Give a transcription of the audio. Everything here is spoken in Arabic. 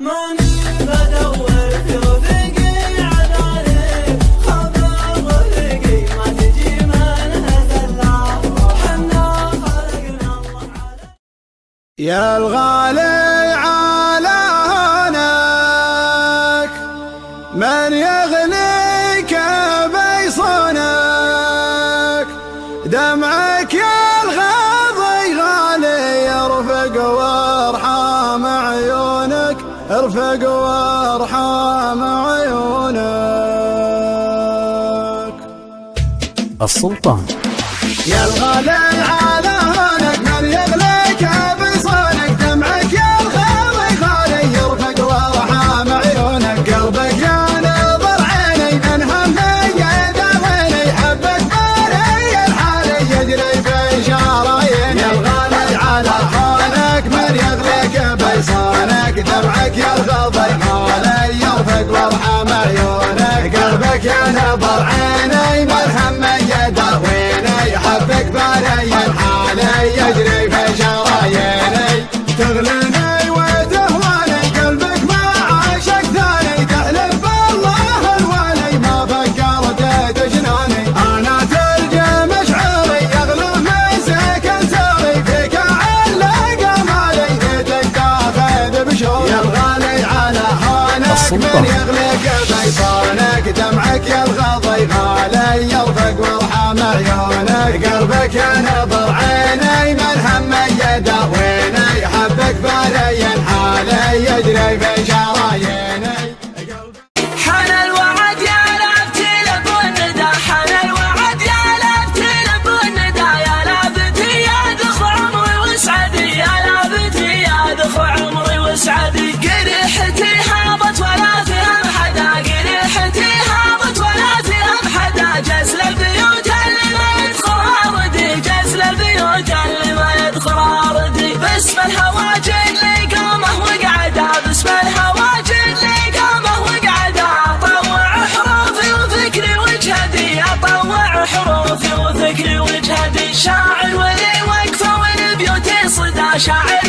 ماني بدور في رفقي عذاري، خبر رفقي ما تجي منها زلة، حنا خلقنا الله على يا الغالي على هونك من يغليك بيصونك، دمعك يا الغاضي غالي يرفق وارحم عيونك، ارفق وارحم عيونك. السلطان يا الغالي على هونك من يغليك بيصونك، دمعك يا الغاضي غالي يرفق وارحم عيونك، قلبك يا نظر عيني من همي يداويني، حبك بالي الحالي يجري في شراييني. يا الغالي على هونك من يغليك بيصونك، دمعك يا الغاضي غالي يرفق وارحم عيونك، قلبك يا نظر عيني من همي يداويني، حبك بالي الحالي يجري في شراييني. تغليني وتهواني قلبك ما عاشق ثاني، تحلف بالله الوالي ما فكرت تجناني. انا تلقى مشعري يغلى من سكن ساري، فيك علق مالي بيتك تاخذ بشوري. يا الغالي على هونك من يغلق بيصونك، دمعك يا الغاضي غالي يرفق وارحم عيونك، قلبك يا نظر عيني من همي يداويني، حبك بالي الحالي يجري في شراييني. حان الوعد يا لابتي لب الندى، حان الوعد يا لابتي لب الندى، يا لابتي يا دخ عمري وسعدي، يا لابتي يا دخ عمري وسعدي. قريحتي هابط ولا فيها حدا، قريحتي هابط ولا فيها حدا، جزل البيوت اللي ما يدخلها ردي، جزل البيوت اللي ما يدخلها ردي. باسم الهواجر لي قامه وقعده، باسم الهواجر لي قامه وقعده، اطوع حروفي وفكري وجهدي، اطوع حروفي وفكري وجهدي. شاعر ولي وقفه ولبيوتي صدى، شاعر